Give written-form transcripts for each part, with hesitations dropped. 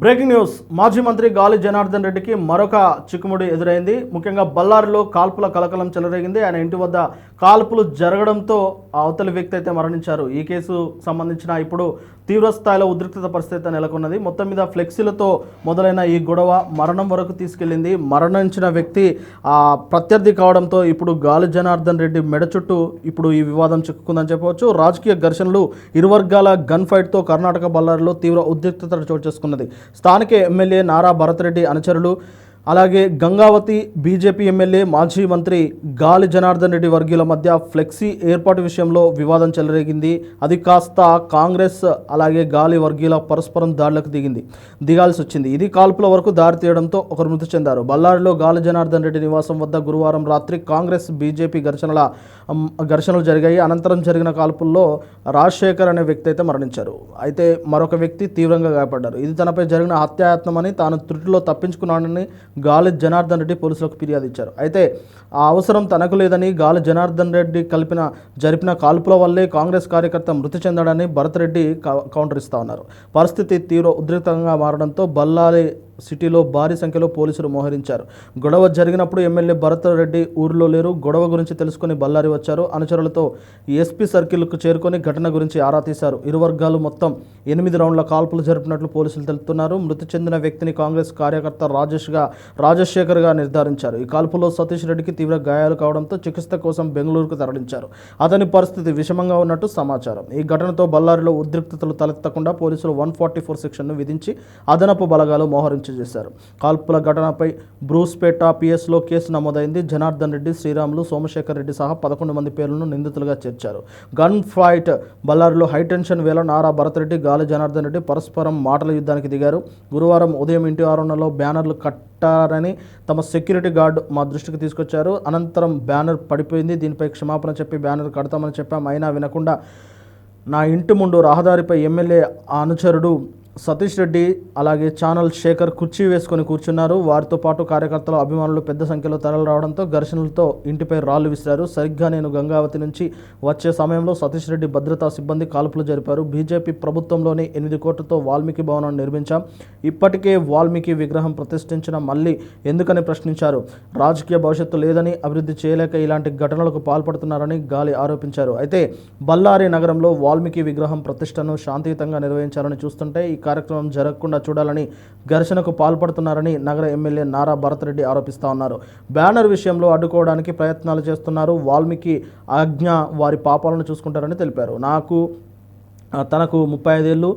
Breaking news. మాజీ మంత్రి గాలి జనార్దన్ రెడ్డికి మరొక చిక్కుముడి ఎదురైంది. ముఖ్యంగా బళ్ళారిలో కాల్పుల కలకలం చెలరేగింది. ఆయన ఇంటి వద్ద కాల్పులు జరగడంతో అవతలి వ్యక్తి అయితే మరణించారు. ఈ కేసు సంబంధించిన ఇప్పుడు తీవ్ర స్థాయిలో ఉద్రిక్తత పరిస్థితి నెలకొన్నది. మొత్తం మీద ఫ్లెక్సీలతో మొదలైన ఈ గొడవ మరణం వరకు తీసుకెళ్లింది. మరణించిన వ్యక్తి ప్రత్యర్థి కావడంతో ఇప్పుడు గాలి జనార్దన్ రెడ్డి మెడ చుట్టూ ఇప్పుడు ఈ వివాదం చిక్కుకుందని చెప్పవచ్చు. రాజకీయ ఘర్షణలు, ఇరు వర్గాల గన్ ఫైట్తో కర్ణాటక బళ్ళారిలో తీవ్ర ఉద్రిక్తత చోటు చేసుకున్నది. స్థానిక ఎమ్మెల్యే నారా భరత్రెడ్డి అనుచరులు, అలాగే గంగావతి బీజేపీ ఎమ్మెల్యే మాజీ మంత్రి గాలి జనార్దన్ రెడ్డి వర్గీయుల మధ్య ఫ్లెక్సీ ఏర్పాటు విషయంలో వివాదం చెలరేగింది. అది కాస్త కాంగ్రెస్ అలాగే గాలి వర్గీయుల పరస్పరం దాడులకు దిగాల్సి వచ్చింది. ఇది కాల్పుల వరకు దారితీయడంతో ఒకరు మృతి చెందారు. బళ్ళారిలో గాలి జనార్దన్ రెడ్డి నివాసం వద్ద గురువారం రాత్రి కాంగ్రెస్ బీజేపీ ఘర్షణలు జరిగాయి. అనంతరం జరిగిన కాల్పుల్లో రాజశేఖర్ అనే వ్యక్తి అయితే మరణించారు. అయితే మరొక వ్యక్తి తీవ్రంగా గాయపడ్డారు. ఇది తనపై జరిగిన హత్యాయత్నమని, తాను త్రుటిలో తప్పించుకున్నానని గాలి జనార్దన్ రెడ్డి పోలీసులకు ఫిర్యాదు ఇచ్చారు. అయితే ఆ అవసరం తనకు లేదని, గాలి జనార్దన్ రెడ్డి జరిపిన కాల్పుల వల్లే కాంగ్రెస్ కార్యకర్త మృతి చెందాడని భరత్ రెడ్డి కౌంటర్ ఇస్తా ఉన్నారు. పరిస్థితి తీవ్ర ఉద్రిక్తంగా మారడంతో బళ్ళారి సిటీలో భారీ సంఖ్యలో పోలీసులు మోహరించారు. గొడవ జరిగినప్పుడు ఎమ్మెల్యే భరత్ రెడ్డి ఊరిలో లేరు. గొడవ గురించి తెలుసుకుని బళ్ళారి వచ్చారు. అనుచరులతో ఎస్పీ సర్కిల్కు చేరుకొని ఘటన గురించి ఆరా తీశారు. ఇరు వర్గాలు మొత్తం 8 రౌండ్ల కాల్పులు జరిపినట్లు పోలీసులు తెలుపుతున్నారు. మృతి చెందిన వ్యక్తిని కాంగ్రెస్ కార్యకర్త రాజశేఖర్గా నిర్ధారించారు. ఈ కాల్పులో సతీష్ రెడ్డికి తీవ్ర గాయాలు కావడంతో చికిత్స కోసం బెంగళూరుకు తరలించారు. అతని పరిస్థితి విషమంగా ఉన్నట్టు సమాచారం. ఈ ఘటనతో బళ్ళారిలో ఉద్రిక్తతలు తలెత్తకుండా పోలీసులు 144 సెక్షన్ను విధించి అదనపు బలగాలు మోహరించారు చేశారు. కాల్పుల ఘటనపై బ్రూస్పేట పిఎస్లో కేసు నమోదైంది. జనార్దన్ రెడ్డి, శ్రీరాములు, సోమశేఖర్ రెడ్డి సహా 11 మంది పేర్లను నిందితులుగా చేర్చారు. గన్ ఫైట్ బళ్ళారిలో హైటెన్షన్ వేళ నారా భరత్ రెడ్డి, గాలి జనార్దన్ రెడ్డి పరస్పరం మాటల యుద్ధానికి దిగారు. గురువారం ఉదయం ఇంటి ఆవరణలో బ్యానర్లు కట్టారని తమ సెక్యూరిటీ గార్డు మా దృష్టికి తీసుకొచ్చారు. అనంతరం బ్యానర్ పడిపోయింది. దీనిపై క్షమాపణ చెప్పి బ్యానర్ కడతామని చెప్పాం. అయినా వినకుండా నా ఇంటి ముందు రహదారిపై ఎమ్మెల్యే అనుచరుడు సతీష్ రెడ్డి అలాగే ఛానల్ శేఖర్ కుర్చీ వేసుకొని కూర్చున్నారు. వారితో పాటు కార్యకర్తలు, అభిమానులు పెద్ద సంఖ్యలో తరలి రావడంతో ఘర్షణలతో ఇంటిపై రాళ్లు విసిరారు. సరిగ్గా నేను గంగావతి నుంచి వచ్చే సమయంలో సతీష్ రెడ్డి భద్రతా సిబ్బంది కాల్పులు జరిపారు. బీజేపీ ప్రభుత్వంలోనే 8 కోట్లతో వాల్మీకి భవనాన్ని నిర్మించాం. ఇప్పటికే వాల్మీకి విగ్రహం ప్రతిష్ఠించిన మళ్ళీ ఎందుకని ప్రశ్నించారు. రాజకీయ భవిష్యత్తు లేదని, అభివృద్ధి చేయలేక ఇలాంటి ఘటనలకు పాల్పడుతున్నారని గాలి ఆరోపించారు. అయితే బళ్ళారి నగరంలో వాల్మీకి విగ్రహం ప్రతిష్టను శాంతియుతంగా నిర్వహించాలని చూస్తుంటే ఈ కార్యక్రమం జరగకుండా చూడాలని ఘర్షణకు పాల్పడుతున్నారని నగర ఎమ్మెల్యే నారా భరత్ రెడ్డి ఆరోపిస్తా ఉన్నారు. బ్యానర్ విషయంలో అడ్డుకోవడానికి ప్రయత్నాలు చేస్తున్నారు. వాల్మీకి ఆజ్ఞ వారి పాపాలను చూసుకుంటారని తెలిపారు. తనకు 35 ఏళ్ళు,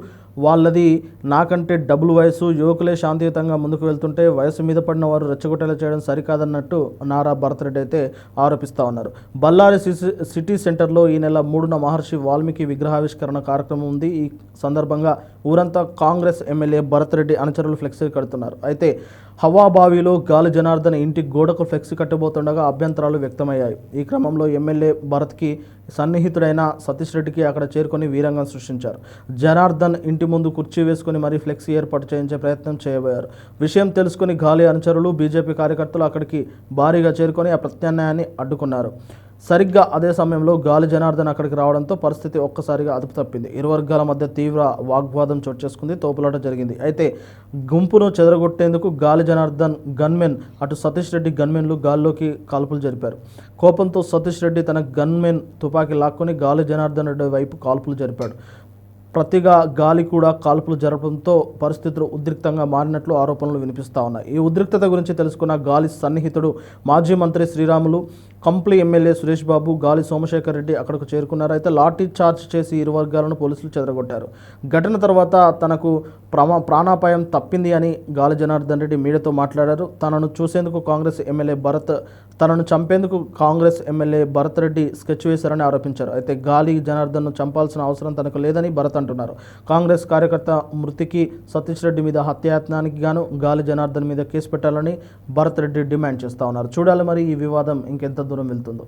వాళ్ళది నాకంటే డబుల్ వయసు, యువకులే శాంతియుతంగా ముందుకు వెళ్తుంటే వయసు మీద పడిన వారు రెచ్చగొట్టేలా చేయడం సరికాదన్నట్టు నారా భరత్ రెడ్డి అయితే ఆరోపిస్తూ ఉన్నారు. బళ్ళారి సిటీ సెంటర్లో ఈ నెల 3న మహర్షి వాల్మీకి విగ్రహావిష్కరణ కార్యక్రమం ఉంది. ఈ సందర్భంగా ఊరంతా కాంగ్రెస్ ఎమ్మెల్యే భరత్ రెడ్డి అనుచరులు ఫ్లెక్సీ కడుతున్నారు. అయితే హవాబావిలో గాలి జనార్దన్ ఇంటి గోడకు ఫ్లెక్సీ కట్టబోతుండగా అభ్యంతరాలు వ్యక్తమయ్యాయి. ఈ క్రమంలో ఎమ్మెల్యే భరత్కి సన్నిహితుడైన సతీష్ రెడ్డికి అక్కడ చేరుకొని వీరంగం సృష్టించారు. జనార్దన్ ఇంటి ముందు కుర్చీ వేసుకుని మరీ ఫ్లెక్సీ ఏర్పాటు చేయించే ప్రయత్నం చేయబోయారు. విషయం తెలుసుకుని గాలి అనుచరులు, బీజేపీ కార్యకర్తలు అక్కడికి భారీగా చేరుకొని ఆ ప్రత్యామ్నాయాన్ని అడ్డుకున్నారు. సరిగ్గా అదే సమయంలో గాలి జనార్దన్ అక్కడికి రావడంతో పరిస్థితి ఒక్కసారిగా అదుపు తప్పింది. ఇరు వర్గాల మధ్య తీవ్ర వాగ్వాదం చోటు చేసుకుంది. తోపులాట జరిగింది. అయితే గుంపును చెదరగొట్టేందుకు గాలి జనార్దన్ గన్మెన్, అటు సతీష్ రెడ్డి గన్మెన్లు గాల్లోకి కాల్పులు జరిపారు. కోపంతో సతీష్ రెడ్డి తన గన్మెన్ తుపాకీ లాక్కొని గాలి జనార్దన్ రెడ్డి వైపు కాల్పులు జరిపాడు. ప్రతిగా గాలి కూడా కాల్పులు జరపడంతో పరిస్థితులు ఉద్రిక్తంగా మారినట్లు ఆరోపణలు వినిపిస్తూ ఉన్నాయి. ఈ ఉద్రిక్తత గురించి తెలుసుకున్న గాలి సన్నిహితుడు మాజీ మంత్రి శ్రీరాములు, కంప్లీ ఎమ్మెల్యే సురేష్ బాబు, గాలి సోమశేఖర్ రెడ్డి అక్కడకు చేరుకున్నారు. అయితే లాఠీ చార్జ్ చేసి ఇరు వర్గాలను పోలీసులు చెదరగొట్టారు. ఘటన తర్వాత తనకు ప్రాణాపాయం తప్పింది అని గాలి జనార్దన్ రెడ్డి మీడియాతో మాట్లాడారు. తనను చంపేందుకు కాంగ్రెస్ ఎమ్మెల్యే భరత్ రెడ్డి స్కెచ్ వేశారని ఆరోపించారు. అయితే గాలి జనార్దన్ను చంపాల్సిన అవసరం తనకు లేదని భరత్ అంటున్నారు. కాంగ్రెస్ కార్యకర్త మృతికి సతీష్ రెడ్డి మీద హత్యాయత్నానికి గాను గాలి జనార్దన్ మీద కేసు పెట్టాలని భరత్ రెడ్డి డిమాండ్ చేస్తూ ఉన్నారు. చూడాలి మరి ఈ వివాదం ఇంకెంత దూరం వెళ్తుందో.